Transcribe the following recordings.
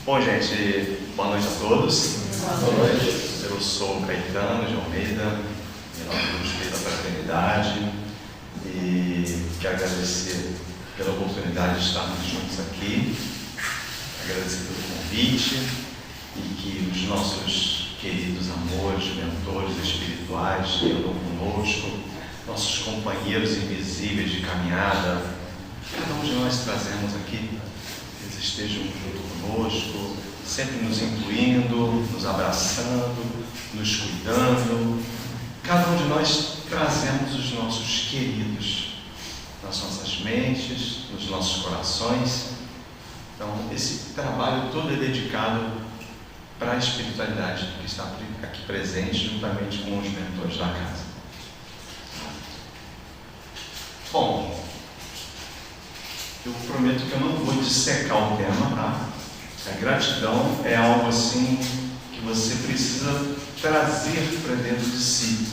Bom, gente, boa noite a todos. Boa noite. Eu sou Caetano de Almeida, do Espírito da Fraternidade, e quero agradecer pela oportunidade de estarmos juntos aqui, agradecer pelo convite e que os nossos queridos amores, mentores espirituais que andam conosco, nossos companheiros invisíveis de caminhada, cada um de nós trazemos aqui, eles estejam junto conosco, sempre nos incluindo, nos abraçando, nos cuidando. Cada um de nós trazemos os nossos queridos nas nossas mentes, nos nossos corações. Então, esse trabalho todo é dedicado para a espiritualidade que está aqui presente, juntamente com os mentores da casa. Bom, eu prometo que eu não vou dissecar o tema, tá? A gratidão é algo assim que você precisa trazer para dentro de si,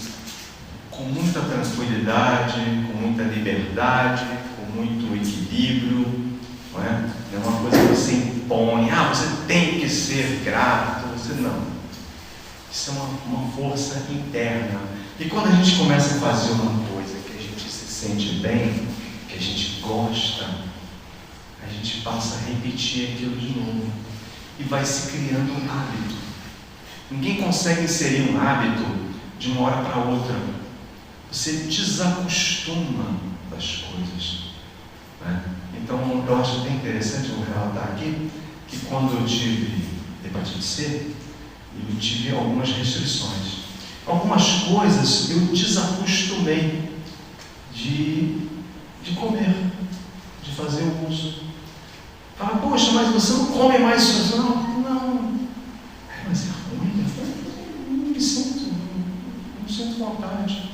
com muita tranquilidade, com muita liberdade, com muito equilíbrio, não é? Não é uma coisa que você impõe, você tem que ser grato, você não. Isso é uma força interna. E quando a gente começa a fazer uma coisa que a gente se sente bem, que a gente gosta, a gente passa a repetir aquilo de novo e vai se criando um hábito. Ninguém consegue inserir um hábito de uma hora para outra. Você desacostuma das coisas, né? Então eu acho bem interessante, vou relatar aqui, que quando eu tive hepatite C, eu tive algumas restrições. Algumas coisas eu desacostumei de comer, de fazer o uso. Fala, poxa, mas você não come mais isso? Não. Mas é ruim, não me sinto, não sinto vontade.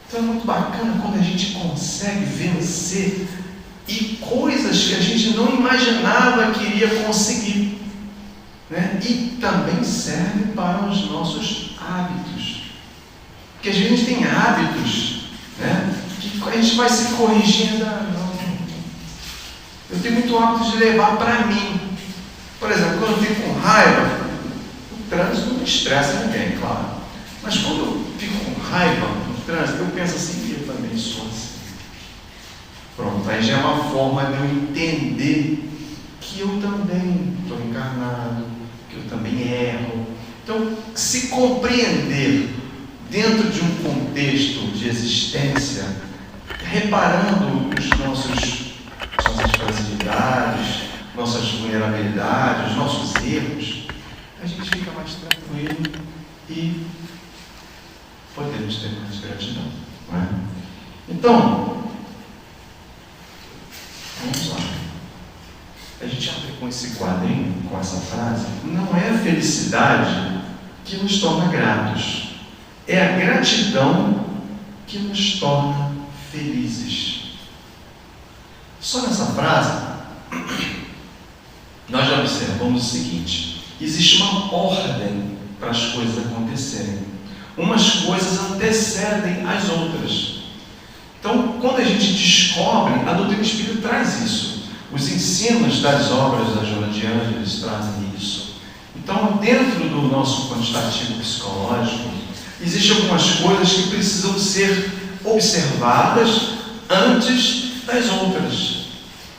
Então é muito bacana quando a gente consegue vencer e coisas que a gente não imaginava que iria conseguir, né? E também serve para os nossos hábitos. Porque às vezes a gente tem hábitos, né, que a gente vai se corrigindo. Eu tenho muito hábito de levar para mim. Por exemplo, quando eu fico com raiva, o trânsito não estressa ninguém, claro. Mas quando eu fico com raiva no trânsito, eu penso assim, eu também sou assim. Pronto, aí já é uma forma de eu entender que eu também estou encarnado, que eu também erro. Então, se compreender dentro de um contexto de existência, reparando os nossas fragilidades, nossas vulnerabilidades, nossos erros, a gente fica mais tranquilo e podemos ter mais gratidão, não é? Então, vamos lá. A gente abre com esse quadrinho, com essa frase: não é a felicidade que nos torna gratos, é a gratidão que nos torna felizes. Só nessa frase, nós já observamos o seguinte: existe uma ordem para as coisas acontecerem. Umas coisas antecedem as outras. Então, quando a gente descobre, a doutrina espírita traz isso. Os ensinos das obras da Joana de Ângeles trazem isso. Então, dentro do nosso quantitativo psicológico, existem algumas coisas que precisam ser observadas antes das outras,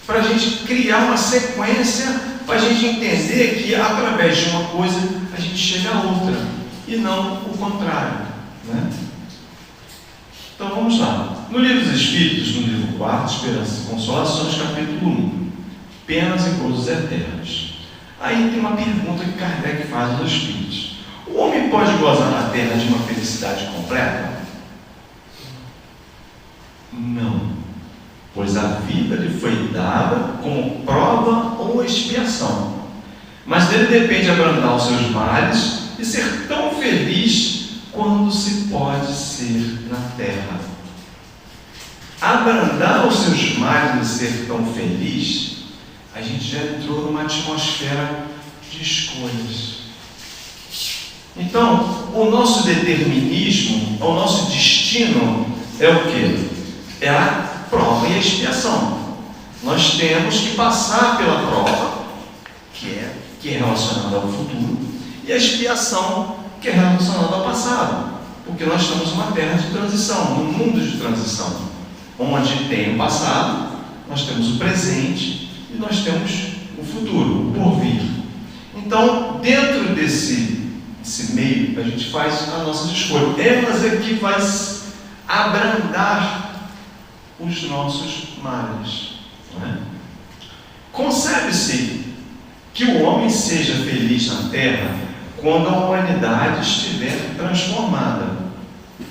para a gente criar uma sequência, para a gente entender que através de uma coisa a gente chega a outra, e não o contrário, né? Então vamos lá. No Livro dos Espíritos, no livro 4, Esperança e Consolações, capítulo 1, Penas e Gozos Eternos. Aí tem uma pergunta que Kardec faz aos Espíritos: o homem pode gozar na Terra de uma felicidade completa? Não, pois a vida lhe foi dada como prova ou expiação, mas dele depende abrandar os seus males e ser tão feliz quando se pode ser na terra. Abrandar os seus males e ser tão feliz, a gente já entrou numa atmosfera de escolhas. Então, o nosso determinismo, o nosso destino é o quê? É a prova e a expiação. Nós temos que passar pela prova, que é que é relacionada ao futuro, e a expiação, que é relacionada ao passado, porque nós estamos numa terra de transição, num mundo de transição, onde tem o passado, nós temos o presente e nós temos o futuro, o porvir. Então, dentro desse meio, a gente faz as nossas escolhas. Elas é que vai abrandar os nossos males. Não é? Concebe-se que o homem seja feliz na terra quando a humanidade estiver transformada.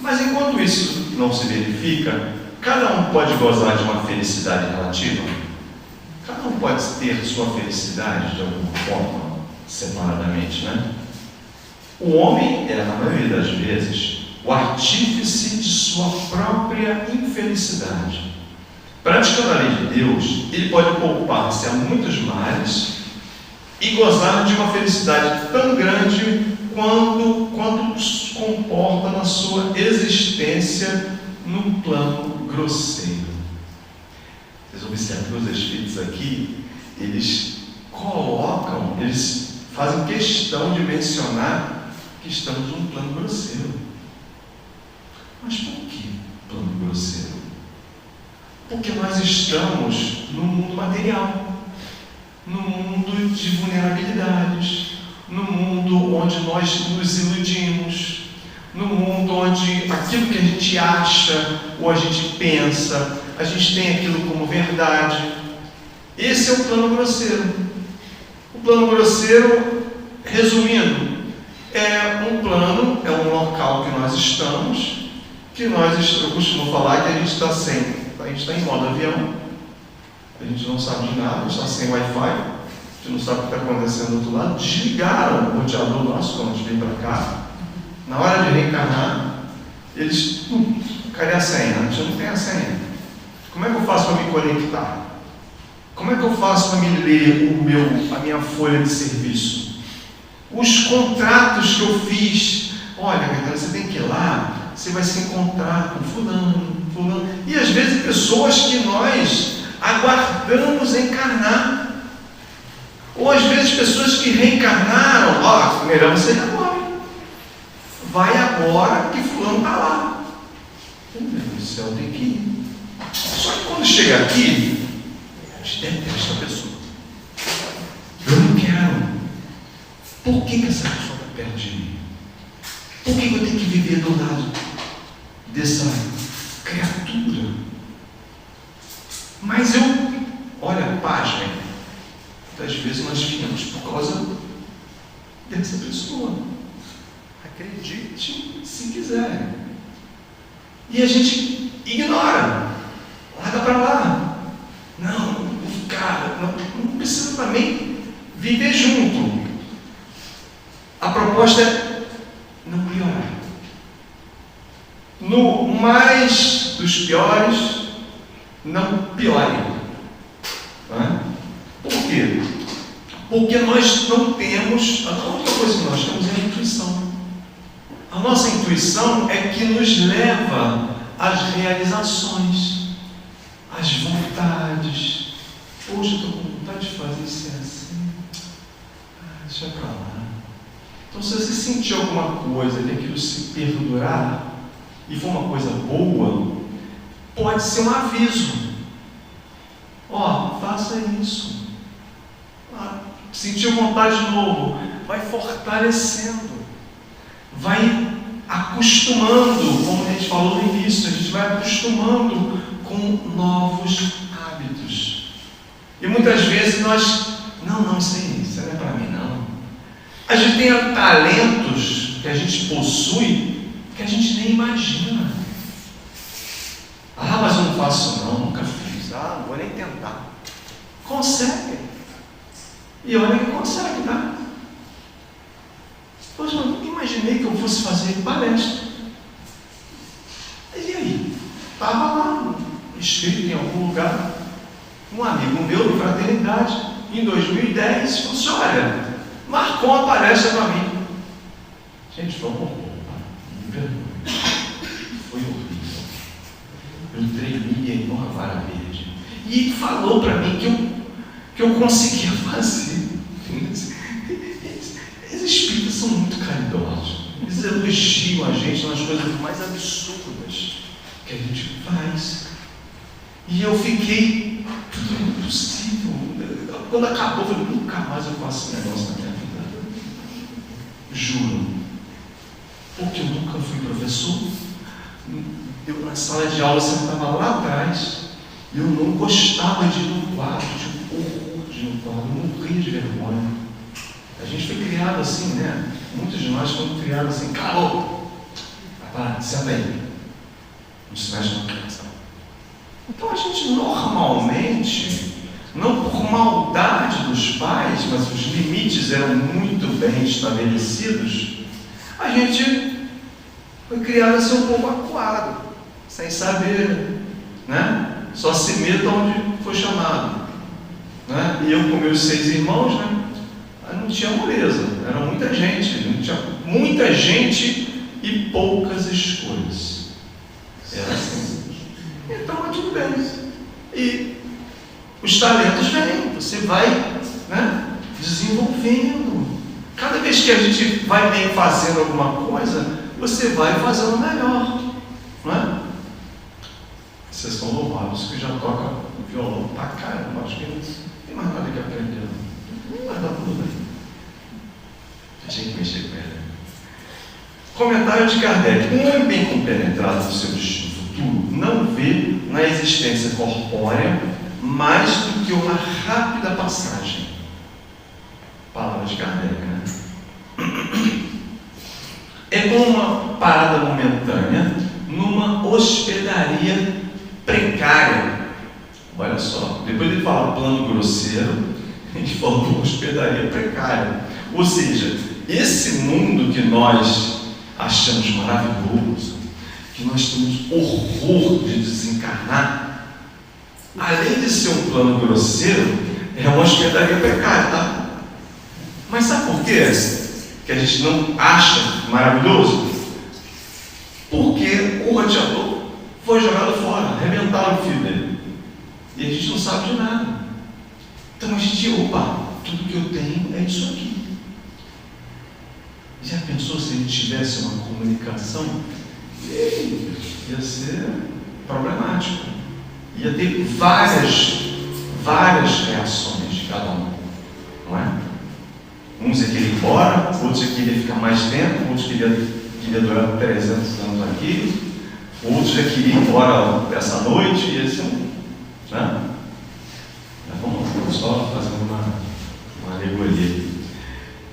Mas enquanto isso não se verifica, cada um pode gozar de uma felicidade relativa. Cada um pode ter sua felicidade de alguma forma, separadamente, né? O homem é, na maioria das vezes, o artífice de sua própria infelicidade. Praticando a lei de Deus, ele pode poupar-se a muitos males e gozar de uma felicidade tão grande quanto comporta na sua existência no plano grosseiro. Vocês observam que os Espíritos aqui, eles fazem questão de mencionar que estamos num plano grosseiro. Mas por que plano grosseiro? Porque nós estamos no mundo material, no mundo de vulnerabilidades, no mundo onde nós nos iludimos, no mundo onde aquilo que a gente acha ou a gente pensa, a gente tem aquilo como verdade. Esse é o plano grosseiro. O plano grosseiro, resumindo, é um plano, é um local que nós estamos, eu costumo falar que a gente está em modo avião, a gente não sabe de nada, a gente está sem Wi-Fi, a gente não sabe o que está acontecendo do outro lado. Desligaram o roteador nosso quando a gente veio para cá. Na hora de reencarnar, eles, cadê a senha? A gente não tem a senha. Como é que eu faço para me conectar? Como é que eu faço para me ler a minha folha de serviço? Os contratos que eu fiz, olha, Caetano, você tem que ir lá, você vai se encontrar com fulano. E às vezes pessoas que nós aguardamos encarnar. Ou às vezes pessoas que reencarnaram, melhor você ir agora. Vai agora que fulano está lá. Meu Deus do céu, tem que ir. Só que quando chega aqui, a gente detesta a pessoa. Eu não quero. Por que essa pessoa está perto de mim? Por que eu tenho que viver do lado dessa criatura? Mas olha, pasmem, muitas vezes nós viemos por causa dessa pessoa. Acredite se quiser. E a gente ignora, larga para lá. Não, cara, não precisa também viver junto. A proposta é não piorar. No mais dos piores, não piorem. Não é? Por quê? Porque nós não temos, a única coisa que nós temos é a intuição. A nossa intuição é que nos leva às realizações, às vontades. Hoje eu estou com vontade de fazer isso assim. Deixa para lá. Então, se você sentir alguma coisa e aquilo se perdurar e for uma coisa boa, pode ser um aviso. Faça isso. Sentiu vontade de novo, vai fortalecendo, vai acostumando, como a gente falou no início, a gente vai acostumando com novos hábitos. E muitas vezes nós, não, isso não é para mim não. A gente tem talentos que a gente possui que a gente nem imagina. Mas eu não faço não, nunca fiz. Não vou nem tentar. Consegue. E olha que consegue, tá? Poxa, eu nunca imaginei que eu fosse fazer palestra. E aí? Estava lá, escrito em algum lugar. Um amigo meu de fraternidade, em 2010, falou assim, olha, marcou uma palestra para mim. Gente, foi me perdoe. Foi horrível. Eu tremia em uma vara verde. E falou para mim que eu conseguia fazer. gente nas coisas mais absurdas que a gente faz. E eu fiquei, tudo é impossível. Quando acabou, eu falei, nunca mais eu faço esse negócio na minha vida. Juro. Porque eu nunca fui professor. Eu na sala de aula sentava lá atrás. E eu não gostava de ir no quadro, de horror de ir no quadro. Eu morria de vergonha. A gente foi criado assim, né? Muitos de nós foram criados assim, calou! Para, senta aí. Não se mexe na criança. Então a gente normalmente, não por maldade dos pais, mas os limites eram muito bem estabelecidos, a gente foi criado a ser um pouco acuado, sem saber, né? Só se meta onde foi chamado, né? E eu com meus 6 irmãos, né? Não tinha moleza, era muita gente, não tinha muita gente e poucas escolhas. Era assim. Então é tudo bem. E os talentos vêm, você vai, né, desenvolvendo. Cada vez que a gente vai bem fazendo alguma coisa, você vai fazendo melhor, não é? Vocês são louvados que já toca violão pra caramba, acho que não tem mais nada que aprender, não. Mas dá tudo bem. Deixa eu mexer com ele. Comentário de Kardec. Um homem bem compenetrado no seu destino futuro não vê na existência corpórea mais do que uma rápida passagem. Palavra de Kardec, né? É como uma parada momentânea numa hospedaria precária. Olha só, depois ele fala plano grosseiro, ele falou hospedaria precária. Ou seja, esse mundo que nós achamos maravilhoso, que nós temos horror de desencarnar, além de ser um plano grosseiro, é uma hospedaria precária, tá? Mas sabe por quê que a gente não acha maravilhoso? Porque o roteador foi jogado fora, arrebentaram o fio dele. E a gente não sabe de nada. Então a gente, opa, tudo que eu tenho é isso aqui. Já pensou se a gente tivesse uma comunicação? Ia ser problemático. Ia ter várias reações de cada um. Não é? Uns queriam ir embora, outros queriam ficar mais tempo, outros queriam durar 300 anos aqui, outros já queriam ir embora essa noite, e assim, né? Mas vamos só fazer uma alegoria.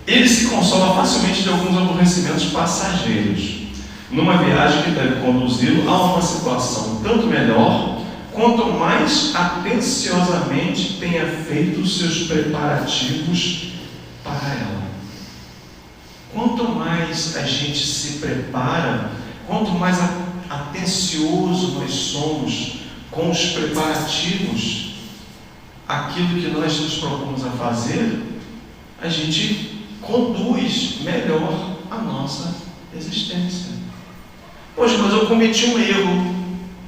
Ele se consola facilmente de alguns aborrecimentos passageiros, numa viagem que deve conduzi-lo a uma situação tanto melhor, quanto mais atenciosamente tenha feito os seus preparativos para ela. Quanto mais a gente se prepara, quanto mais atencioso nós somos com os preparativos, aquilo que nós nos propomos a fazer, a gente conduz melhor a nossa existência. Poxa, mas eu cometi um erro,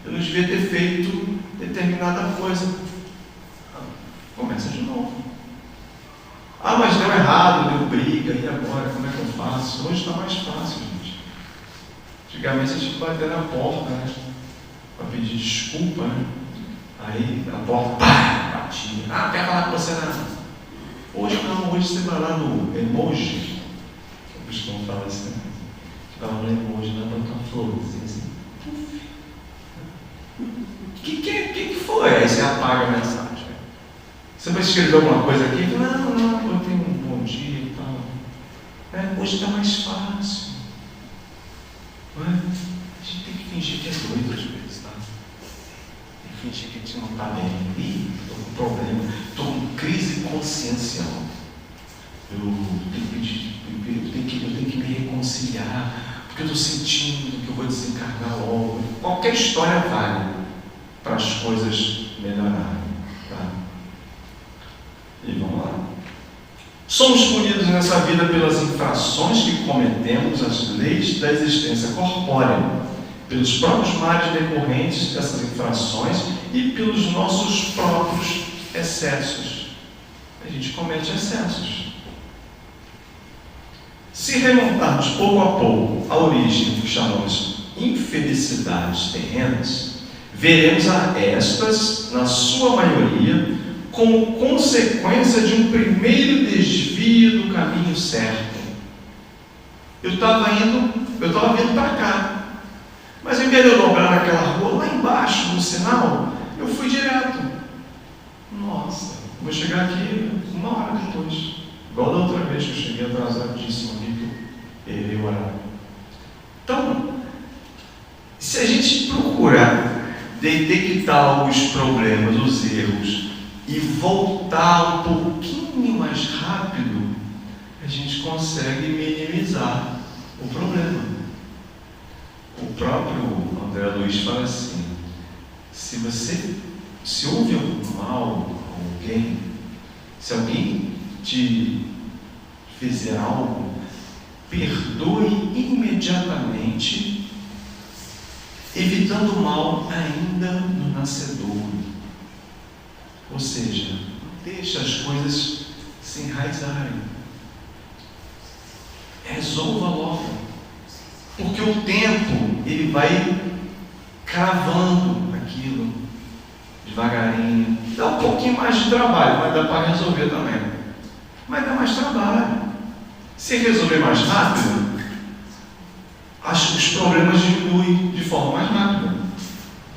eu não devia ter feito determinada coisa. Começa de novo. Ah, mas deu errado, deu briga, e agora? Como é que eu faço? Hoje está mais fácil, gente. Antigamente a gente bater na porta, né? Para pedir desculpa, né? Aí a porta, pá, batia. Ah, quer falar com você não. Hoje não, hoje você vai lá no emoji, eu costumo falar assim, você vai lá no emoji, lá botar uma florzinha assim, que foi? Aí você apaga a mensagem. Você vai escrever alguma coisa aqui? Não, eu tenho um bom dia e tal. Hoje está mais fácil. Não é? A gente tem que fingir que é doido às vezes, tá? Tem que fingir que a gente não está bem. Ih, estou com problema, estou com crise consciencial. Eu tenho que me reconciliar, porque eu estou sentindo que eu vou desencarnar logo. Qualquer história vale para as coisas melhorarem. Tá? E vamos lá. Somos punidos nessa vida pelas infrações que cometemos às leis da existência corpórea, pelos próprios males decorrentes dessas infrações e pelos nossos próprios excessos. A gente comete excessos. Se remontarmos pouco a pouco à origem do que chamamos infelicidades terrenas, veremos a estas, na sua maioria, como consequência de um primeiro desvio do caminho certo. Eu estava vindo para cá, mas em vez de eu dobrar naquela rua, lá embaixo, no sinal, eu fui direto. Nossa, vou chegar aqui 1 hora depois. Igual da outra vez que eu cheguei atrasadíssimo ali, que eu errei o horário. Então, se a gente procurar detectar os problemas, os erros, e voltar um pouquinho mais rápido, a gente consegue minimizar o problema. O próprio André Luiz fala assim: se houve algum mal a alguém, se alguém te fizer algo, perdoe imediatamente, evitando o mal ainda no nascedouro. Ou seja, deixa as coisas se enraizarem. Resolva logo, porque o tempo ele vai cravando aquilo devagarinho. Dá um pouquinho mais de trabalho, mas dá para resolver também. Mas dá mais trabalho. Se resolver mais rápido, acho que os problemas diminuem de forma mais rápida,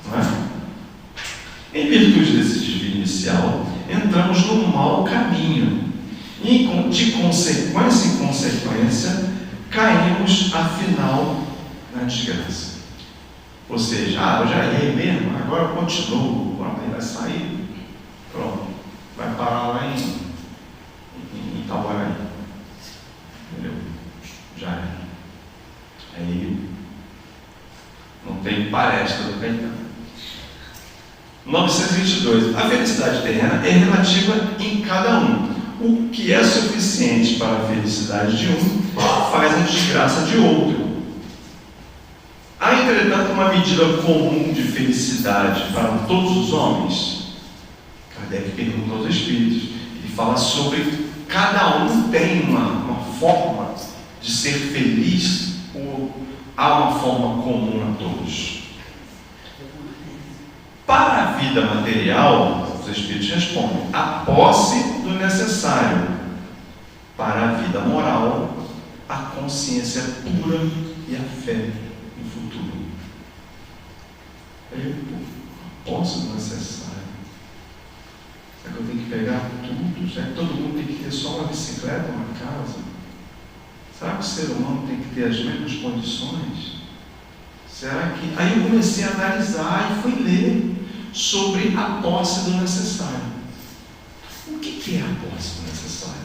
não é? Em virtude desse desvio inicial, entramos num mau caminho. E de consequência em consequência, caímos afinal na desgraça. Ou seja, eu já errei mesmo, agora eu continuo, aí vai sair, pronto, vai parar lá em Itaboraí. Entendeu? Já é. Aí não tem palestra do Caetano. 922. A felicidade terrena é relativa em cada um. O que é suficiente para a felicidade de um faz a desgraça de outro. Há, entretanto, uma medida comum de felicidade para todos os homens? Kardec pergunta aos espíritos. Ele fala sobre cada um tem uma forma de ser feliz, ou há uma forma comum a todos? Para a vida material, os espíritos respondem: a posse do necessário. Para a vida moral, a consciência pura e a fé no futuro. A posse do necessário. Será que eu tenho que pegar tudo? Será que todo mundo tem que ter só uma bicicleta, uma casa? Será que o ser humano tem que ter as mesmas condições? Será que... Aí eu comecei a analisar e fui ler sobre a posse do necessário. O que é a posse do necessário?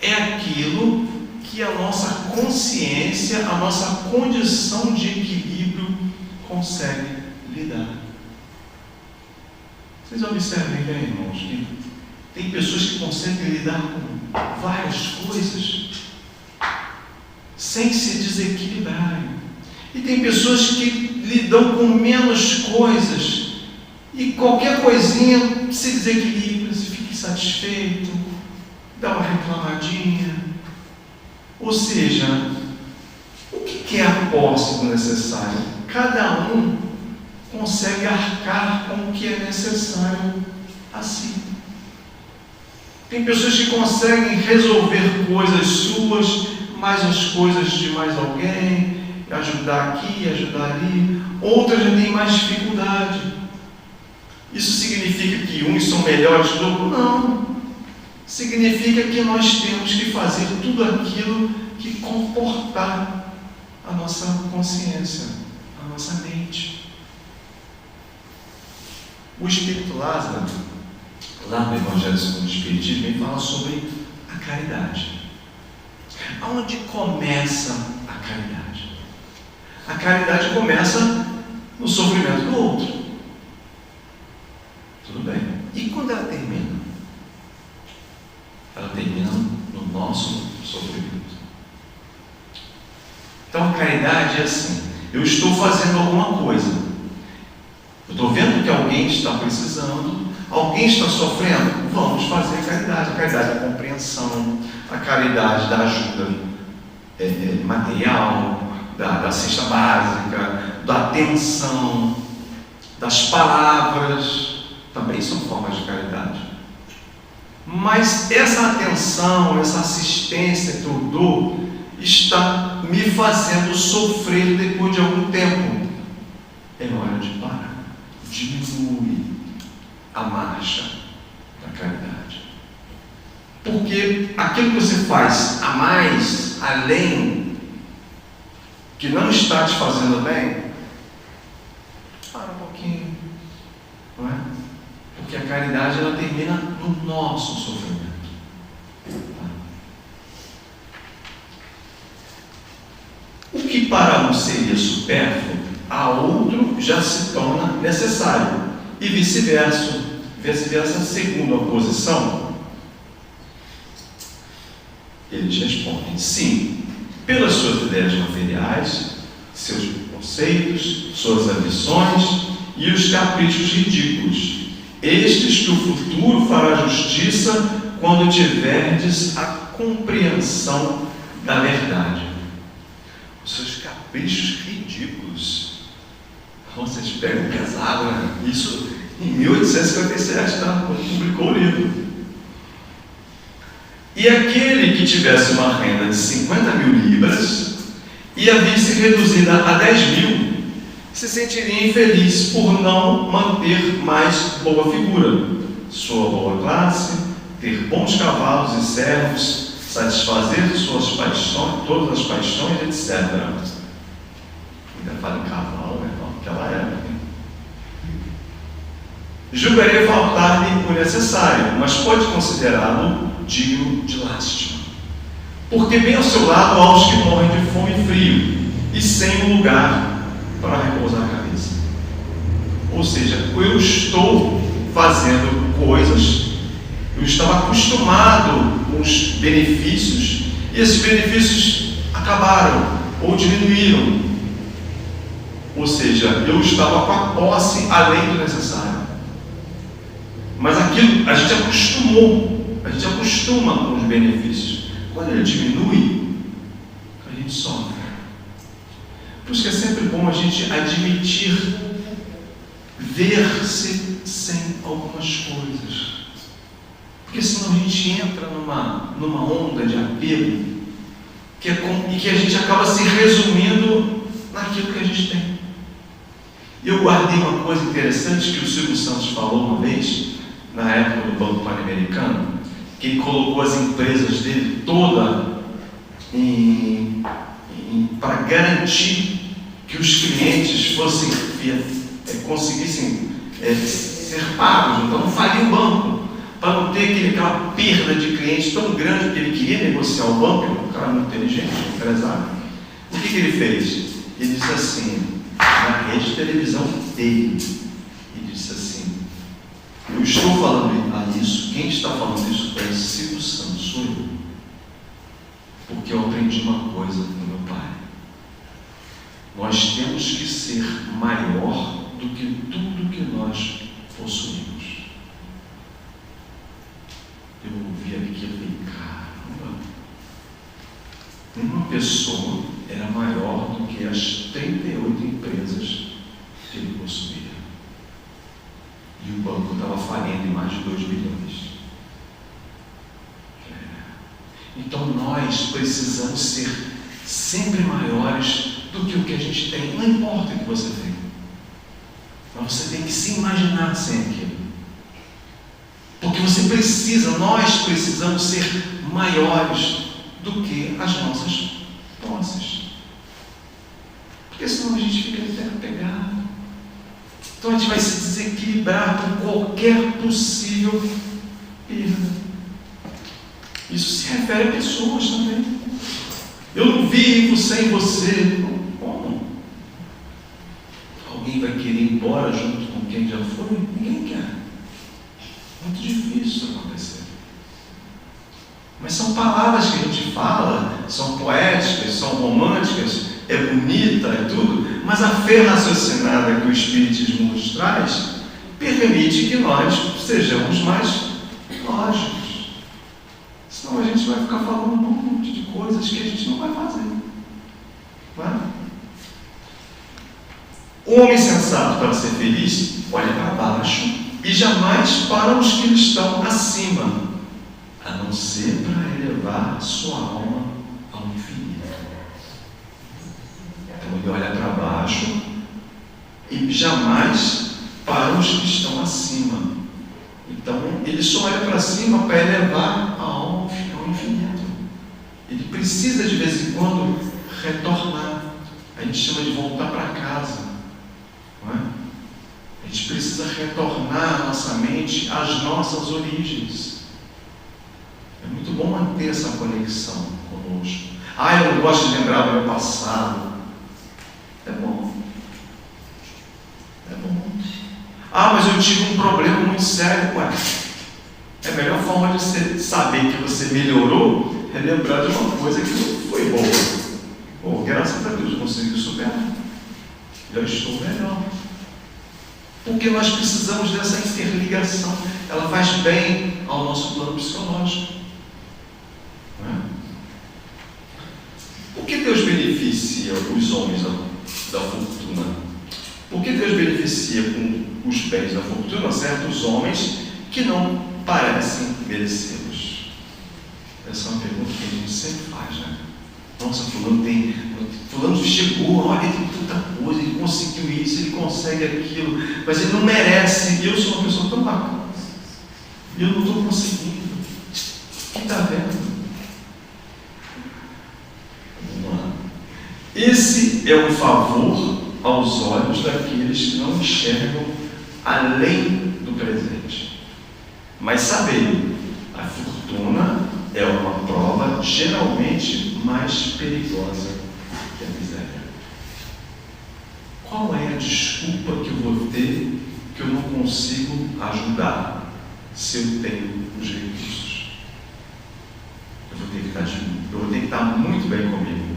É aquilo que a nossa consciência, a nossa condição de equilíbrio consegue lidar. Vocês observem bem, irmãos, que tem pessoas que conseguem lidar com várias coisas sem se desequilibrarem. E tem pessoas que lidam com menos coisas e qualquer coisinha se desequilibra, se fica insatisfeito, dá uma reclamadinha. Ou seja, o que é a posse do necessário? Cada um consegue arcar com o que é necessário a si. Tem pessoas que conseguem resolver coisas suas, mais as coisas de mais alguém, ajudar aqui, ajudar ali. Outras já têm mais dificuldade. Isso significa que uns são melhores do que outros? Não. Significa que nós temos que fazer tudo aquilo que comportar a nossa consciência, a nossa mente. O Espírito Lázaro, lá no Evangelho segundo o Espiritismo, ele fala sobre a caridade. Aonde começa a caridade? A caridade começa no sofrimento do outro. Tudo bem. E quando ela termina? Ela termina no nosso sofrimento. Então a caridade é assim: eu estou fazendo alguma coisa, eu estou vendo que alguém está precisando, alguém está sofrendo, vamos fazer a caridade. A caridade da compreensão, a caridade da ajuda material, da cesta básica, da atenção, das palavras, também são formas de caridade. Mas essa atenção, essa assistência que eu dou, está me fazendo sofrer depois de algum tempo. É hora de parar. Diminui a marcha da caridade. Porque aquilo que você faz a mais, além, que não está te fazendo bem, para um pouquinho, não é? Porque a caridade, ela termina no nosso sofrimento. O que para um seria supérfluo, a outro já se torna necessário. E vice-versa. Segundo a posição, eles respondem: sim, pelas suas ideias materiais, seus conceitos, suas ambições e os caprichos ridículos, estes que o futuro fará justiça quando tiverdes a compreensão da verdade. Os seus caprichos ridículos. Vocês pegam pesado, né? Isso em 1857, tá? Quando publicou o livro. E aquele que tivesse uma renda de 50 mil libras e a visse reduzida a 10 mil, se sentiria infeliz por não manter mais boa figura, sua boa classe, ter bons cavalos e servos, satisfazer suas paixões, todas as paixões, etc. Ainda fala em cavalo, né? Naquela época. Julgarei faltar-lhe o necessário, mas pode considerá-lo digno de lástima. Porque bem ao seu lado há os que morrem de fome e frio, e sem um lugar para repousar a cabeça. Ou seja, eu estou fazendo coisas, eu estava acostumado com os benefícios, e esses benefícios acabaram ou diminuíram. Ou seja, eu estava com a posse além do necessário. Mas aquilo, a gente acostuma com os benefícios. Quando ele diminui, a gente sofre. Por isso que é sempre bom a gente admitir, ver-se sem algumas coisas. Porque senão a gente entra numa onda de apego e que a gente acaba se resumindo naquilo que a gente tem. Eu guardei uma coisa interessante que o Silvio Santos falou uma vez, na época do Banco Pan-Americano, que ele colocou as empresas dele todas para garantir que os clientes conseguissem ser pagos, então não falia o banco, para não ter aquela perda de clientes tão grande que ele queria negociar o banco. Ele é um cara muito inteligente, um empresário. O que ele fez? Ele disse assim, na rede de televisão dele, ele disse assim: eu estou falando isso, quem está falando isso é o Silvio Santos, sou eu, porque eu aprendi uma coisa do meu pai: nós temos que ser maior do que tudo que nós possuímos. Eu ouvi aquilo e falei: caramba, uma pessoa era maior do que as 38 empresas que ele possuía. E o banco estava falindo em mais de 2 bilhões. Então nós precisamos ser sempre maiores do que o que a gente tem. Não importa o que você tem, mas você tem que se imaginar sem aquilo. Porque nós precisamos ser maiores do que as nossas posses. Porque senão a gente fica apegado. Então a gente vai se desequilibrar com qualquer possível perda. Isso se refere a pessoas também. Eu não vivo sem você. Como? Alguém vai querer ir embora junto com quem já foi? Ninguém quer. Muito difícil isso acontecer. Mas são palavras que a gente fala, são poéticas, são românticas, é bonita e tudo, mas a fé raciocinada que o Espiritismo nos traz permite que nós sejamos mais lógicos. Senão Senão a gente vai ficar falando um monte de coisas que a gente não vai fazer. Não é? O homem sensato, para ser feliz, olha para baixo e jamais para os que estão acima, a não ser para elevar sua alma ao infinito. Então ele olha para baixo e jamais para os que estão acima. Então ele só olha para cima para elevar a alma ao infinito. Ele precisa de vez em quando retornar. A gente chama de voltar para casa. Não é? A gente precisa retornar a nossa mente às nossas origens. É muito bom manter essa conexão conosco. Eu não gosto de lembrar do meu passado. É bom. É bom. Mas eu tive um problema muito sério. É a melhor forma de você saber que você melhorou é lembrar de uma coisa que não foi boa. Graças a Deus eu consegui superar. Já estou melhor. Porque nós precisamos dessa interligação. Ela faz bem ao nosso plano psicológico. Não é? Por que Deus beneficia os homens da fortuna? Por que Deus beneficia com os bens da fortuna certos homens que não parecem merecê-los? Essa é uma pergunta que a gente sempre faz, né? Nossa, fulano chegou, olha, ele tem tanta coisa, ele conseguiu isso, ele consegue aquilo, mas ele não merece. E eu sou uma pessoa tão bacana, e eu não estou conseguindo. O que está vendo? Vamos lá. Esse é um favor aos olhos daqueles que não enxergam além do presente. Mas sabei, a fortuna é uma prova geralmente mais perigosa que a miséria. Qual é a desculpa que eu vou ter que eu não consigo ajudar se eu tenho os recursos? Eu vou ter que estar muito bem comigo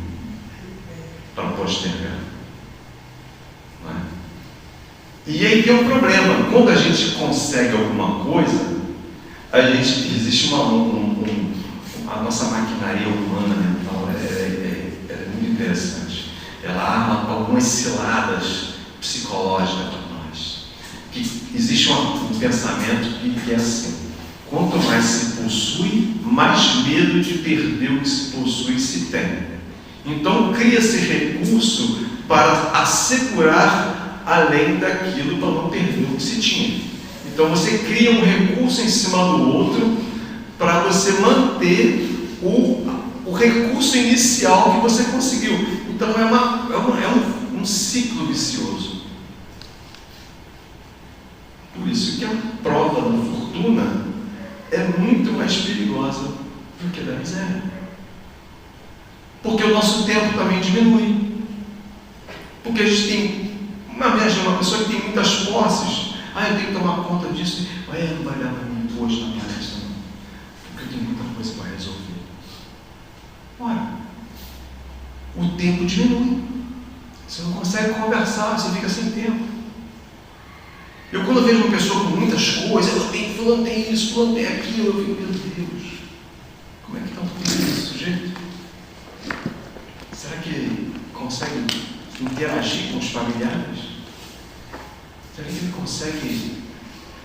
para postergar. Não é? E aí tem um problema. Quando a gente consegue alguma coisa, existe a nossa maquinaria humana mental é muito interessante. Ela arma algumas ciladas psicológicas para nós. Que existe um pensamento que é assim: quanto mais se possui, mais medo de perder o que se possui se tem. Então cria-se recurso para assegurar além daquilo, para não perder o que se tinha. Então você cria um recurso em cima do outro para você manter o recurso inicial que você conseguiu. Então é um ciclo vicioso. Por isso que a prova da fortuna é muito mais perigosa do que a da miséria. Porque o nosso tempo também diminui. Porque a gente tem uma pessoa que tem muitas posses. Eu tenho que tomar conta disso. Não vai dar muito hoje na palestra, não. Porque eu tenho muita coisa para resolver. Ora, o tempo diminui. Você não consegue conversar, você fica sem tempo. Eu, quando vejo uma pessoa com muitas coisas, fulano tem isso, fulano tem aquilo, eu fico, meu Deus, como é que está o tempo desse sujeito? Será que ele consegue interagir com os familiares? Será que ele consegue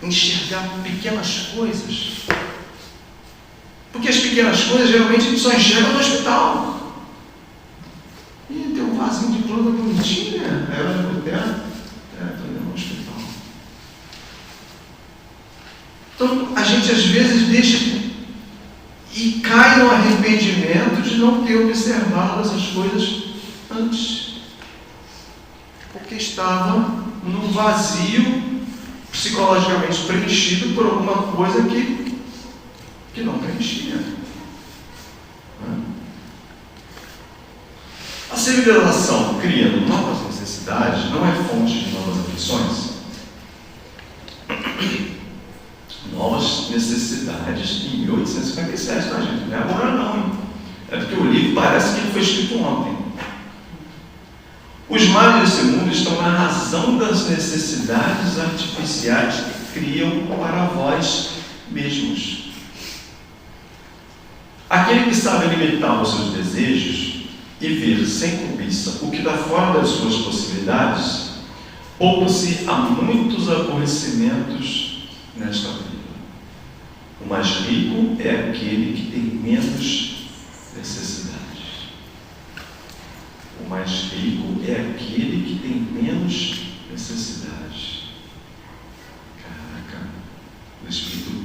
enxergar pequenas coisas? Porque as pequenas coisas geralmente a gente só enxerga no hospital. Tem um vasinho de planta bonitinha, ela é por terra, estou indo no hospital. Então a gente às vezes deixa e cai no arrependimento de não ter observado essas coisas antes. Porque estava num vazio psicologicamente preenchido por alguma coisa que não preenchia. A civilização criando novas necessidades não é fonte de novas aflições. Novas necessidades em 1857, tá, gente? Não é agora não, hein? É porque o livro parece que ele foi escrito ontem. Os males desse mundo estão na razão das necessidades artificiais que criam para vós mesmos. Aquele que sabe limitar os seus desejos e ver sem cobiça o que dá fora das suas possibilidades, poupa-se a muitos aborrecimentos nesta vida. O mais rico é aquele que tem menos necessidades. O mais rico é aquele que tem menos necessidades. Caraca, o Espírito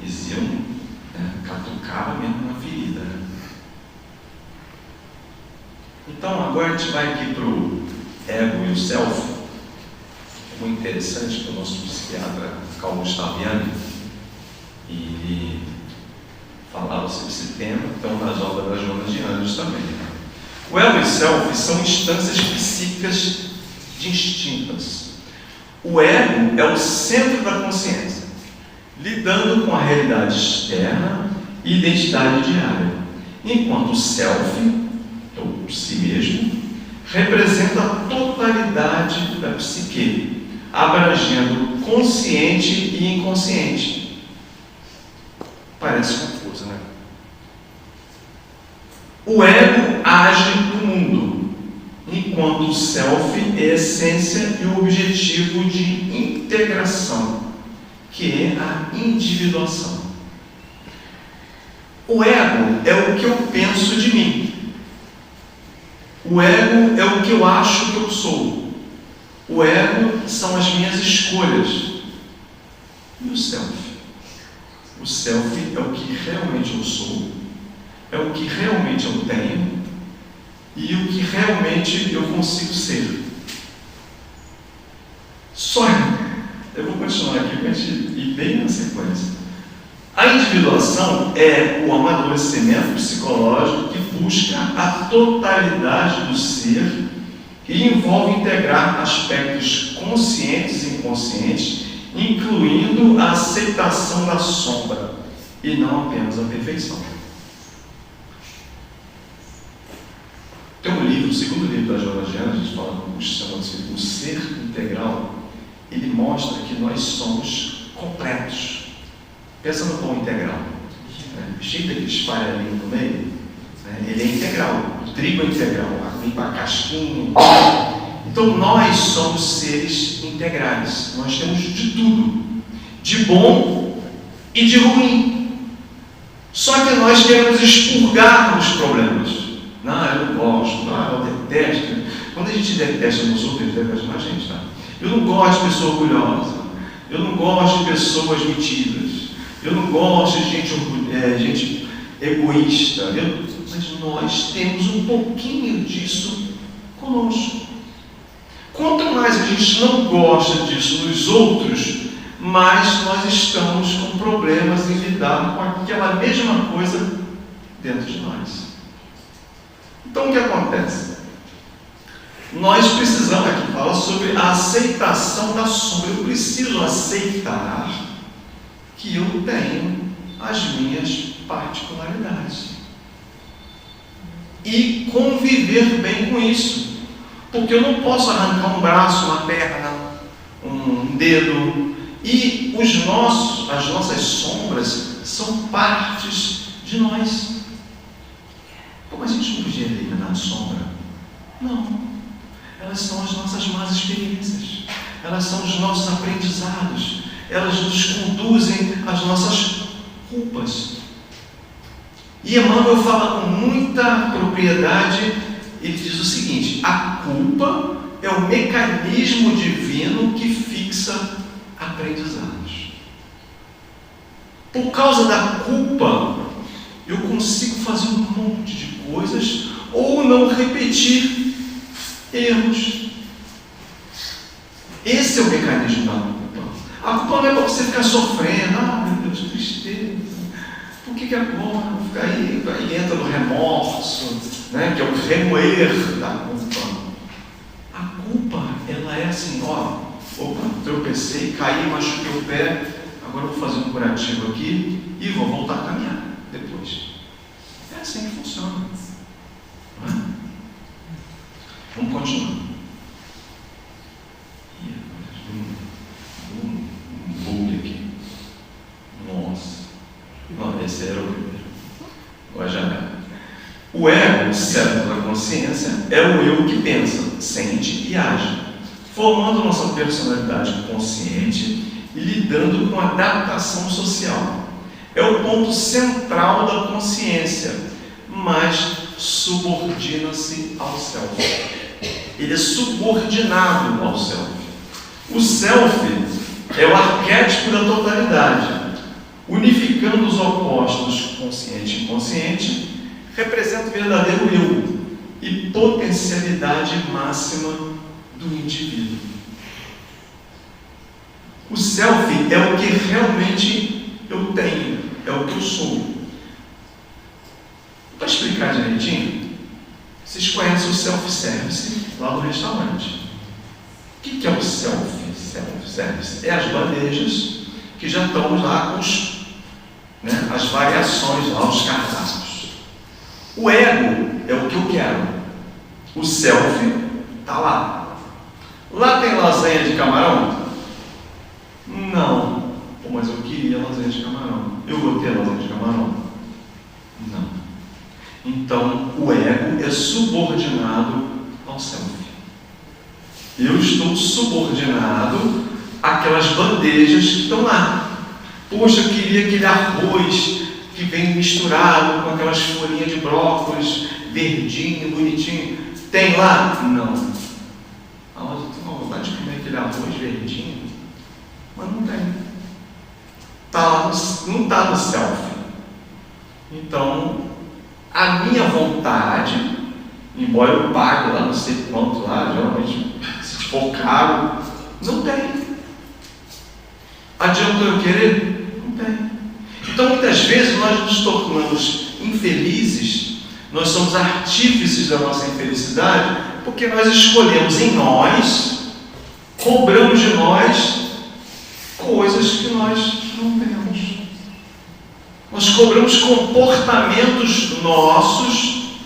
exiam, catucava mesmo na ferida. Então, agora a gente vai aqui para o ego e o self. É muito interessante que o nosso psiquiatra Carl Gustav Jung, ele falava sobre esse tema, então nas obras das Jonas de Anjos também. O ego e o self são instâncias psíquicas distintas. O ego é o centro da consciência, lidando com a realidade externa e identidade diária, enquanto o self, ou si mesmo, representa a totalidade da psique, abrangendo consciente e inconsciente. Parece confuso, né? O ego age no mundo, enquanto o self é a essência e o objetivo de integração, que é a individuação. O ego é o que eu penso de mim. O ego é o que eu acho que eu sou. O ego são as minhas escolhas. E o self? O self é o que realmente eu sou, é o que realmente eu tenho e o que realmente eu consigo ser. Só eu vou continuar aqui para a gente ir bem na sequência. A individuação é o amadurecimento psicológico que busca a totalidade do ser e envolve integrar aspectos conscientes e inconscientes, incluindo a aceitação da sombra e não apenas a perfeição. Tem um livro, o segundo livro da Jonas de Anjos, chama-se O Ser Integral. Ele mostra que nós somos completos. Pensa no pão integral. Cheio daqueles falhalinhos no meio, ele é integral. O trigo é integral, a casquinha. Então nós somos seres integrais. Nós temos de tudo, de bom e de ruim. Só que nós queremos expurgar os problemas. Não, eu não gosto, não, eu detesto. Quando a gente detesta nos outros, a gente detesta na gente, tá? Eu não gosto de pessoa orgulhosa. Eu não gosto de pessoas metidas. Eu não gosto de gente egoísta. Mas nós temos um pouquinho disso conosco. Quanto mais a gente não gosta disso nos outros, mais nós estamos com problemas em lidar com aquela mesma coisa dentro de nós. Então o que acontece? Nós precisamos, aqui fala sobre a aceitação da sombra. Eu preciso aceitar que eu tenho as minhas particularidades e conviver bem com isso, porque eu não posso arrancar um braço, uma perna, um dedo, e as nossas sombras são partes de nós. Como a gente não podia eliminar a sombra? Não, elas são as nossas más experiências, elas são os nossos aprendizados, elas nos conduzem às nossas culpas. E Emmanuel fala com muita propriedade, ele diz o seguinte: a culpa é o mecanismo divino que fixa aprendizados. Por causa da culpa, eu consigo fazer um monte de coisas ou não repetir erros. Esse é o mecanismo da culpa. A culpa não é para você ficar sofrendo. Ah, meu Deus, tristeza. Por que agora eu vou ficar aí entra no remorso, que é o remoer da culpa. A culpa, ela é assim, opa, tropecei, caí, machuquei o pé, agora eu vou fazer um curativo aqui e vou voltar a caminhar depois. É assim que funciona. Não é? Vamos continuar. Um bug aqui. Nossa. Não, esse era o primeiro. consciência é o eu que pensa, sente e age, formando nossa personalidade consciente e lidando com a adaptação social. É o ponto central da consciência, mas subordina-se ao self. Ele é subordinado ao self. O self é o arquétipo da totalidade, unificando os opostos consciente e inconsciente, representa o verdadeiro eu e potencialidade máxima do indivíduo. O self é o que realmente eu tenho, é o que eu sou. Para explicar direitinho, vocês conhecem o self-service lá do restaurante. O que é o self-service? É as bandejas que já estão lá com as variações lá, os cardápios. O ego é o que eu quero. O self está lá. Lá tem lasanha de camarão? Não. Pô, mas eu queria lasanha de camarão. Eu vou ter lasanha de camarão? Não. Então, o ego é subordinado ao self. Eu estou subordinado àquelas bandejas que estão lá. Poxa, eu queria aquele arroz que vem misturado com aquelas folhinhas de brócolis, verdinho, bonitinho. Tem lá? Não. Ah, mas eu tenho uma vontade de comer aquele arroz verdinho. Mas não tem. Não está no self. Então, a minha vontade, embora eu pague lá, não sei quanto lá, geralmente, se for caro, não tem. Adianta eu querer? Não tem. Então, muitas vezes, nós nos tornamos infelizes, nós somos artífices da nossa infelicidade, porque nós escolhemos em nós, cobramos de nós coisas que nós não temos. Nós cobramos comportamentos nossos,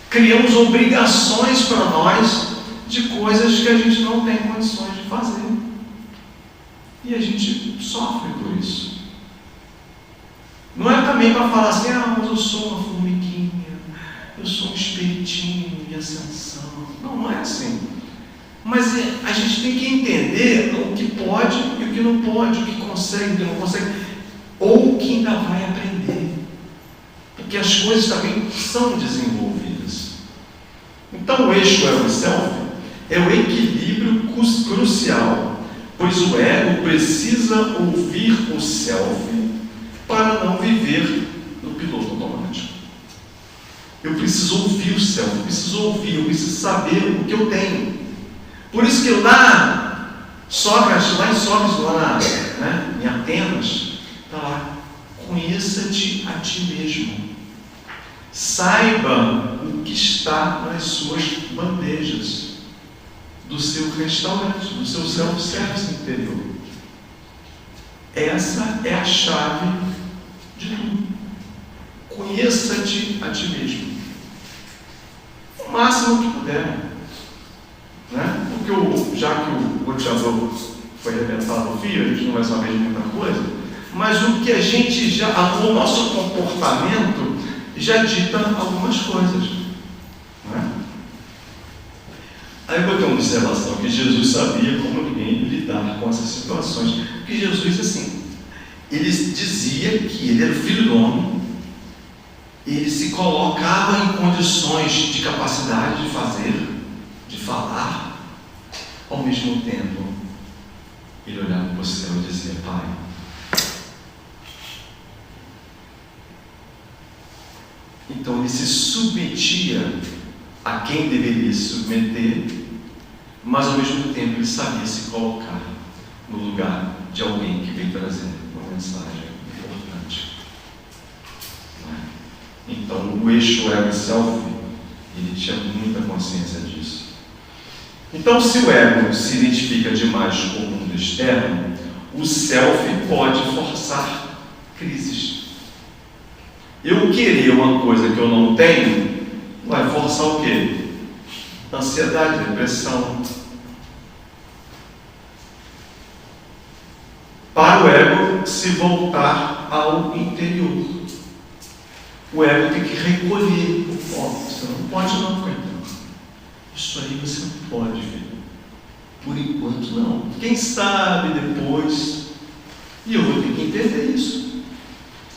criamos obrigações para nós de coisas que a gente não tem condições de fazer. E a gente sofre por isso. Não é também para falar assim, mas eu sou uma formiguinha, eu sou um espiritinho de ascensão. Não, não é assim. Mas a gente tem que entender o que pode e o que não pode, o que consegue e o que não consegue, ou o que ainda vai aprender. Porque as coisas também são desenvolvidas. Então o eixo ego e self é o equilíbrio crucial, pois o ego precisa ouvir o self para não viver no piloto automático. Eu preciso ouvir o self, eu preciso saber o que eu tenho. Por isso que lá em Sócrates, em Atenas, está lá, conheça-te a ti mesmo. Saiba o que está nas suas bandejas, do seu restaurante, do seu self-service interior. Essa é a chave de tudo. Conheça-te a ti mesmo. O máximo que puder. Né? Porque já que o roteador foi arrebentado no fio, a gente não vai saber de muita coisa, mas o que a gente o nosso comportamento já dita algumas coisas. Né? Aí eu botei uma observação que Jesus sabia como lidar com essas situações. Porque Jesus, assim, ele dizia que ele era o filho do homem, ele se colocava em condições de capacidade de fazer, de falar, ao mesmo tempo, ele olhava para o céu e dizia: Pai, então ele se submetia a quem deveria se submeter, mas ao mesmo tempo ele sabia se colocar no lugar de alguém que veio trazer uma mensagem importante. Então o eixo ego e self, ele tinha muita consciência disso. Então, se o ego se identifica demais com o mundo externo, o self pode forçar crises. Eu querer uma coisa que eu não tenho vai forçar o quê? Ansiedade, depressão. Para o ego se voltar ao interior. O ego tem que recolher o foco. Você não pode não ficar. Isso aí você não pode ver. Por enquanto não. Quem sabe depois. E eu vou ter que entender isso.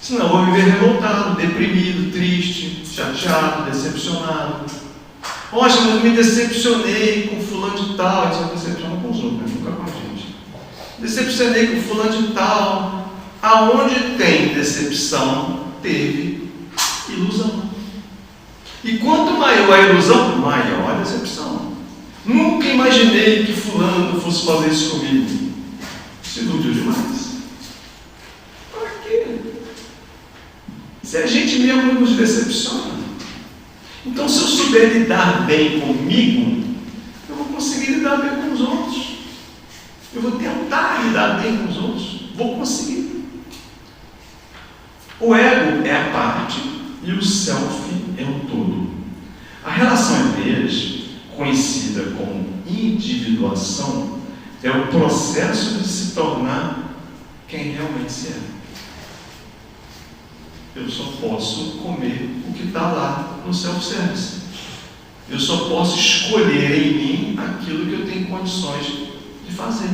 Senão eu vou viver revoltado, deprimido, triste, chateado, decepcionado. Poxa, mas eu me decepcionei com fulano de tal. Isso se decepciona com os outros, nunca com a gente. Decepcionei com fulano de tal. Aonde tem decepção, teve ilusão. E quanto maior a ilusão, maior a decepção. Nunca imaginei que fulano fosse fazer isso comigo. Se iludiu demais. Para quê? Se a gente mesmo nos decepciona. Então, se eu souber lidar bem comigo, eu vou conseguir lidar bem com os outros. Eu vou tentar lidar bem com os outros. Vou conseguir. O ego é a parte e o self é o todo. A relação entre eles, conhecida como individuação, é o processo de se tornar quem realmente se é. Eu só posso comer o que está lá no self-service. Eu só posso escolher em mim aquilo que eu tenho condições de fazer.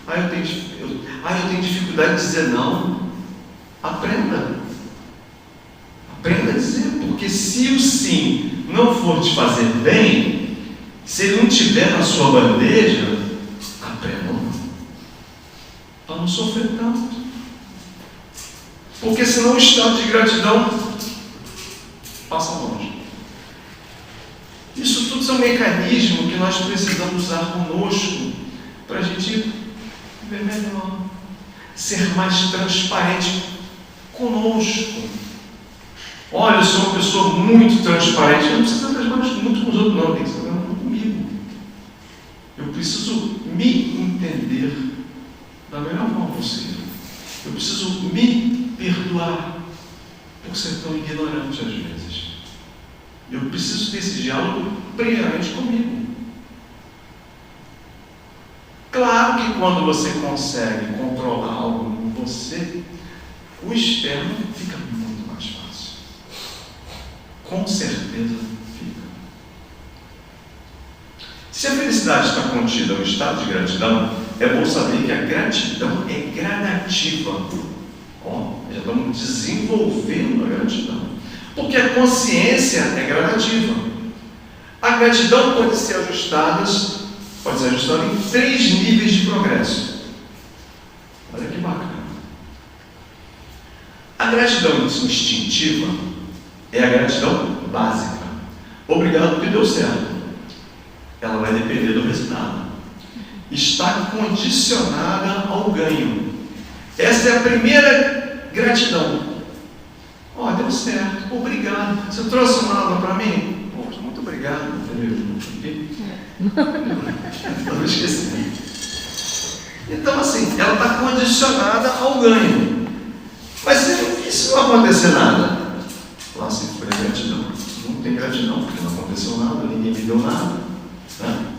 Eu tenho dificuldade de dizer não. Aprenda. Aprenda a dizer, porque se o sim não for te fazer bem, se ele não estiver na sua bandeja, aprenda não. Para não sofrer tanto. Porque senão o estado de gratidão passa longe. Isso tudo são mecanismos que nós precisamos usar conosco para a gente ver melhor, ser mais transparente conosco. Olha, eu sou uma pessoa muito transparente. Eu não preciso ser transparente muito com os outros, não. Tem que ser muito comigo. Eu preciso me entender da melhor forma possível. Eu preciso me perdoar por ser tão ignorante às vezes. Eu preciso ter esse diálogo primeiramente comigo. Claro que quando você consegue controlar algo em você, o externo fica muito mais fácil. Com certeza fica. Se a felicidade está contida no estado de gratidão, é bom saber que a gratidão é gradativa. Já estamos desenvolvendo a gratidão. Porque a consciência é gradativa. A gratidão pode ser ajustada em 3 níveis de progresso. Olha que bacana. A gratidão instintiva é a gratidão básica. Obrigado porque deu certo. Ela vai depender do resultado. Está condicionada ao ganho. Essa é a primeira gratidão. Deu certo. Obrigado. Você trouxe uma água para mim? Poxa, muito obrigado. Eu esqueci. Então, assim, ela está condicionada ao ganho. Mas e se não acontecer nada? Assim, foi gratidão. Não tem gratidão, porque não aconteceu nada, ninguém me deu nada. Né?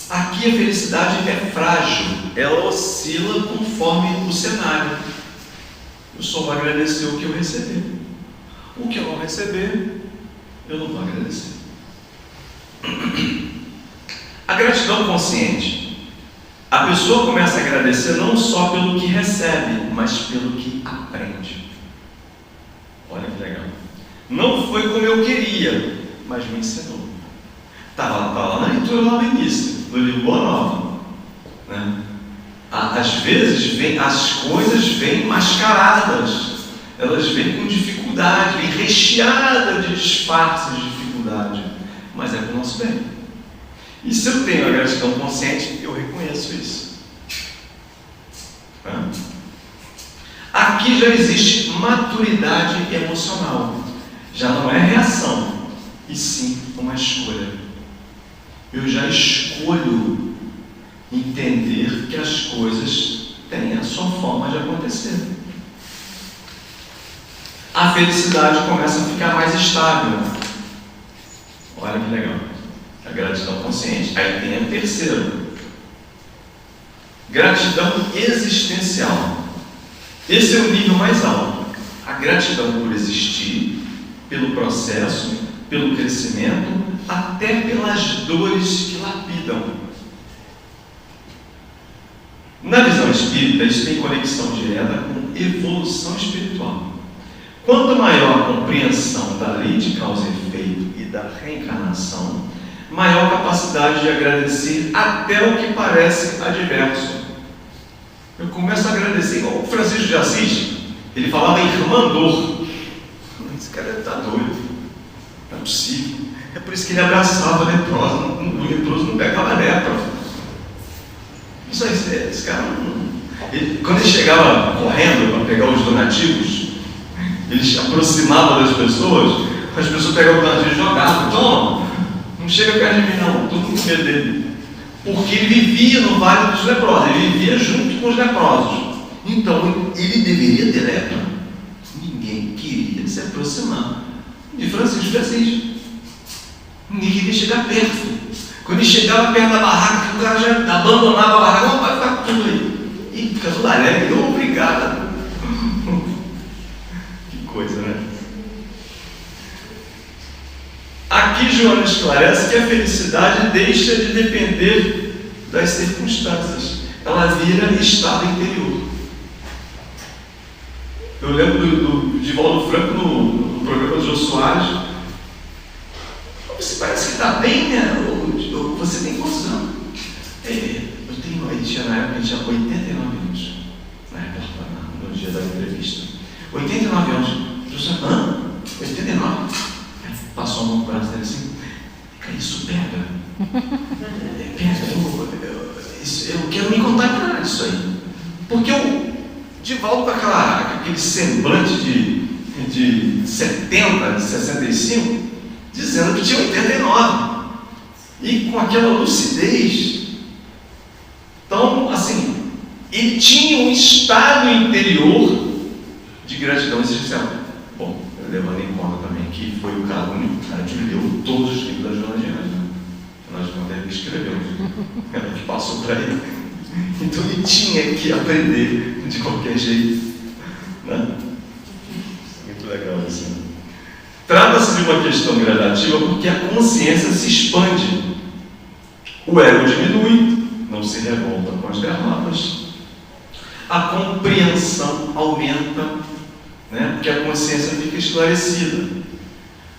Aqui a felicidade é frágil, ela oscila conforme o cenário. Eu só vou agradecer o que eu receber. O que eu não receber, eu não vou agradecer. A gratidão consciente. A pessoa começa a agradecer não só pelo que recebe, mas pelo que aprende. Olha que legal. Não foi como eu queria, mas me ensinou. Estava lá na leitura, lá no início, no livro Boa Nova. Né? Às vezes as coisas vêm mascaradas, elas vêm com dificuldade, vêm recheadas de disfarces de dificuldade, mas é para o nosso bem. E se eu tenho a gratidão consciente, eu reconheço isso. Né? Aqui já existe maturidade emocional, já não é reação, e sim uma escolha. Eu já escolho entender que as coisas têm a sua forma de acontecer. A felicidade começa a ficar mais estável. Olha que legal. A gratidão consciente. Aí tem a terceira. Gratidão existencial. Esse é o nível mais alto. A gratidão por existir, pelo processo, pelo crescimento, até pelas dores que lapidam. Na visão espírita, isso tem conexão direta com evolução espiritual. Quanto maior a compreensão da lei de causa e efeito e da reencarnação, maior capacidade de agradecer até o que parece adverso. Eu começo a agradecer, igual o Francisco de Assis, ele falava em irmandor. Esse cara está doido, não é possível. É por isso que ele abraçava o leproso, o leproso não pegava lepra. Isso aí, esse cara não... Quando ele chegava correndo para pegar os donativos, ele se aproximava das pessoas, as pessoas pegavam o donativo e jogavam. Toma, não chega perto de mim não, todo mundo com medo dele. Porque ele vivia no Vale dos Leprosos, ele vivia junto com os leprosos. Então, ele deveria ter lepra. Ninguém queria se aproximar de Francisco de Assis. Ninguém queria chegar perto. Quando ele chegava perto da barraca, o cara já abandonava a barraca. Não, vai ficar tudo aí. E fica tudo alegre. Obrigado. Que coisa, né? Aqui Joana esclarece que a felicidade deixa de depender das circunstâncias. Ela vira estado interior. Eu lembro do Divaldo Franco no programa do Jô Soares. Você parece que está bem, né? Você tem quantos anos? Eu tenho, na época, eu tinha 89 anos. No dia da entrevista. 89 anos. Hã? 89? Passou a mão no braço dele assim. Isso pega. Eu quero me contaminar disso aí. Porque o Divaldo com aquele semblante de 70, de 65, dizendo que tinha 89. E com aquela lucidez. Então, assim, ele tinha um estado interior de gratidão existencial. Bom, levando em conta também que foi o cara único que leu todos os livros da Joana de Ângeles. Nós não escreveu, ela que passou para ele. Então ele tinha que aprender de qualquer jeito. Né? Muito legal isso. Né? Trata-se de uma questão gradativa porque a consciência se expande. O ego diminui, não se revolta com as derrotas. A compreensão aumenta, né? Porque a consciência fica esclarecida.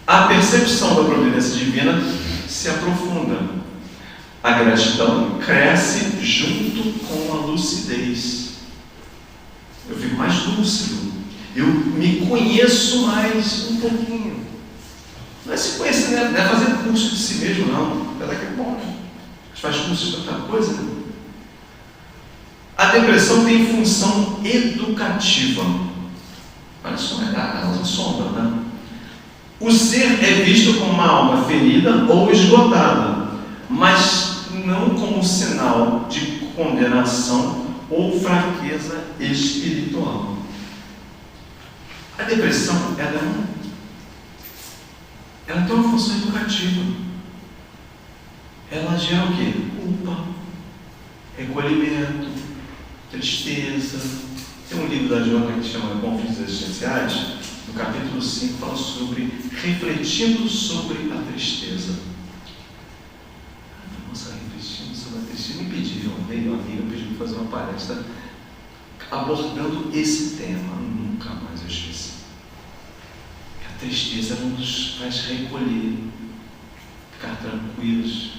A percepção da providência divina se aprofunda. A gratidão cresce junto com a lucidez. Eu fico mais lúcido. Eu me conheço mais um pouquinho. Não é se conhecer, não é fazer curso de si mesmo, não. Apesar que é bom, né? A gente faz curso de outra coisa, né? A depressão tem função educativa. Olha só, é a nossa sombra, né? O ser é visto como uma alma ferida ou esgotada, mas não como sinal de condenação ou fraqueza espiritual. A depressão, ela tem uma função educativa. Ela gera o quê? Culpa, recolhimento, tristeza. Tem um livro da Joana que se chama Conflitos Existenciais, no capítulo 5, fala sobre refletindo sobre a tristeza. Nossa, refletindo sobre a tristeza. Me pediram, veio uma amiga, pediu para fazer uma palestra abordando esse tema. Nunca mais eu esqueci. A tristeza nos faz recolher, ficar tranquilos.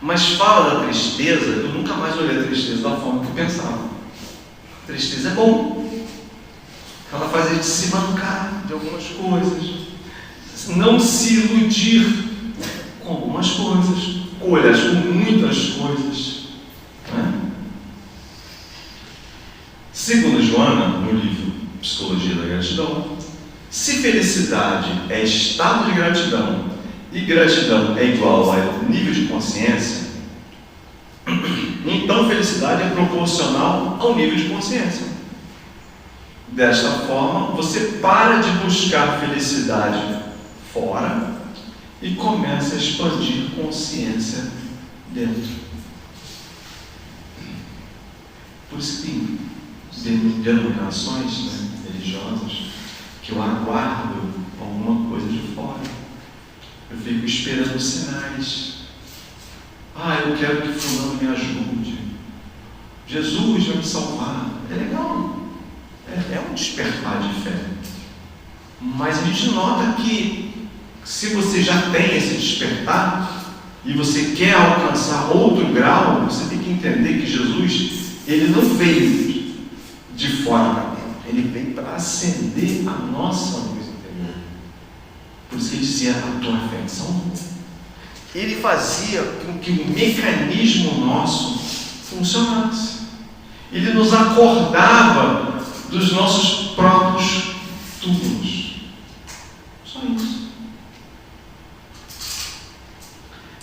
Mas fala da tristeza, eu nunca mais olhei a tristeza da forma que eu pensava. A tristeza é bom. Ela faz a gente se mancar de algumas coisas, não se iludir com algumas coisas, ou aliás, com muitas coisas. Né? Segundo Joana, no livro Psicologia da Gratidão, se felicidade é estado de gratidão e gratidão é igual ao nível de consciência, então felicidade é proporcional ao nível de consciência. Desta forma, você para de buscar felicidade fora e começa a expandir consciência dentro. Por isso que tem denominações, né, religiosas, que eu aguardo alguma coisa de fora. Eu fico esperando sinais. Eu quero que fulano me ajude. Jesus vai me salvar. É legal. É um despertar de fé. Mas a gente nota que se você já tem esse despertar e você quer alcançar outro grau, você tem que entender que Jesus, ele não veio de fora para dentro. Ele veio para acender a nossa luz interior. Por isso que ele dizia: a tua fé te salvou. Ele fazia com que o mecanismo nosso funcionasse. Ele nos acordava dos nossos próprios túmulos. Só isso.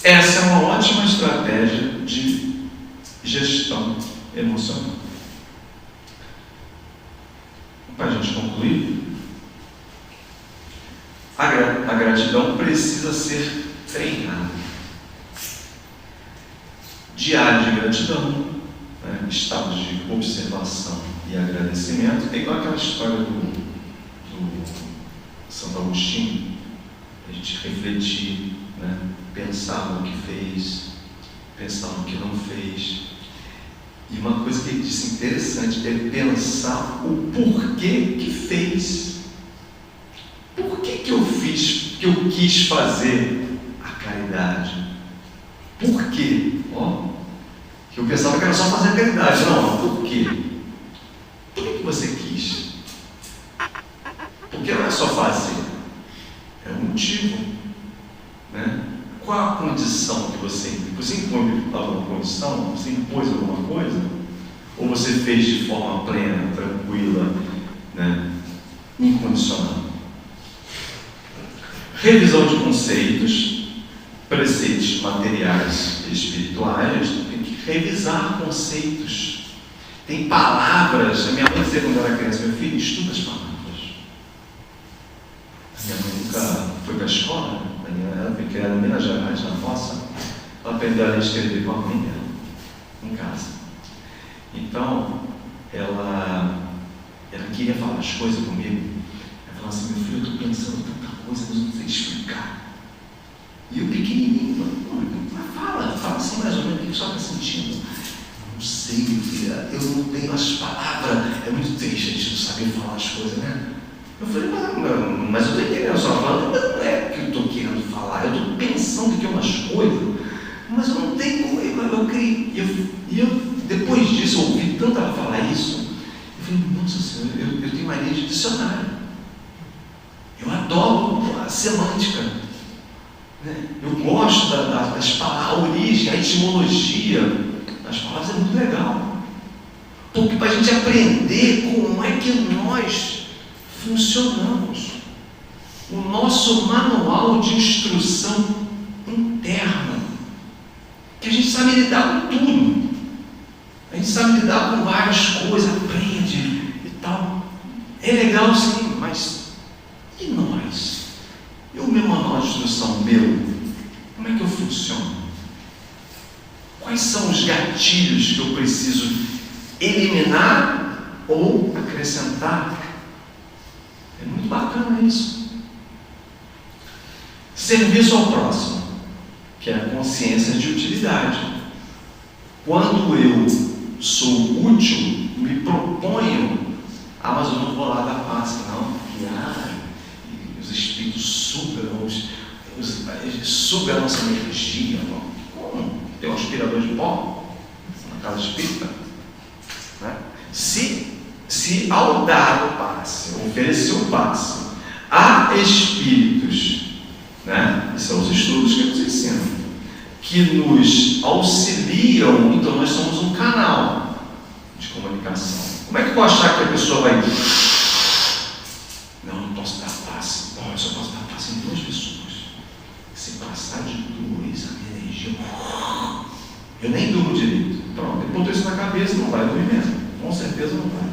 Essa é uma ótima estratégia de gestão emocional. Para a gente concluir, a gratidão precisa ser treinada. Diário de gratidão, né? Estados de observação e agradecimento. É igual aquela história do Santo Agostinho, a gente refletir, né? Pensar no que fez, pensar no que não fez. E uma coisa que ele disse interessante é pensar o porquê que fez. Por que eu fiz, que eu quis fazer a caridade? Por quê? Que eu pensava que era só fazer a caridade. Não, por quê? Por que você quis? Porque não é só fazer, é um motivo, né? Qual a condição que você impôs alguma condição? Você impôs alguma coisa? Ou você fez de forma plena, tranquila, né? Incondicional? Revisão de conceitos, preceitos materiais e espirituais. Tem que revisar conceitos. Tem palavras. A minha mãe dizia quando eu era criança: meu filho, estuda as palavras. A minha mãe nunca foi para a escola. Ela foi criada em Minas Gerais, na roça. Ela aprendeu a ler e escrever com a mãe dela, em casa. Então, ela queria falar as coisas comigo. Ela falava assim: meu filho, eu estou pensando tanta coisa, mas eu não sei explicar. E eu pequenininho, fala assim mais ou menos o que só está sentindo. Não sei, meu filho, eu não tenho as palavras. É muito triste a gente não saber falar as coisas, né? Eu falei: mas eu estou entendendo só falando, mas não é que eu estou querendo falar, eu estou pensando aqui umas coisas, mas eu não tenho como, eu criei. E eu, depois disso, eu ouvi tanto ela falar isso, eu falei: nossa Senhora, eu tenho mania de dicionário. Eu adoro a semântica, né? Eu gosto das palavras, a origem, a etimologia das palavras é muito legal. Porque para a gente aprender como é que nós funcionamos, o nosso manual de instrução interna, que a gente sabe lidar com tudo, a gente sabe lidar com várias coisas, aprende e tal. É legal sim, mas e nós? E o meu manual de instrução meu? Como é que eu funciono? Quais são os gatilhos que eu preciso eliminar ou acrescentar? É muito bacana isso. Serviço ao próximo, que é a consciência de utilidade. Quando eu sou útil, me proponho: mas eu não vou lá dar passe, não. Os espíritos sugam a nossa energia. Como? Tem um aspirador de pó na casa espírita, né? Se ao dar o passe, oferecer o passe a espíritos, né? Esses são os estudos que nos ensinam, que nos auxiliam, então nós somos um canal de comunicação. Como é que eu vou achar que a pessoa vai... Não posso dar passe. Eu só posso dar passe em 2 pessoas. Se passar de 2, a minha energia... Eu nem durmo direito. Pronto, ele botou isso na cabeça, não vai dormir mesmo. Com certeza não vai.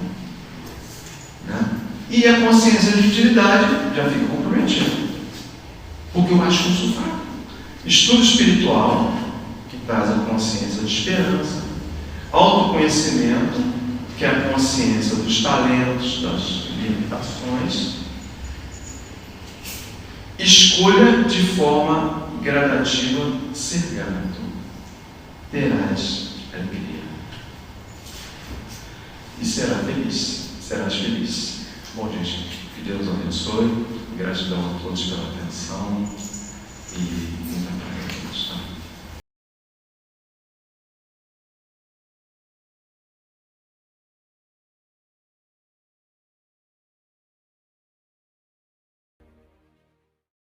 Né? E a consciência de utilidade já fica comprometida. Porque eu acho que eu sou fraco. Estudo espiritual, que traz a consciência de esperança. Autoconhecimento, que a consciência dos talentos, das limitações, escolha de forma gradativa ser grato, terás alegria e serás feliz. Bom, gente, que Deus abençoe, gratidão a todos pela atenção.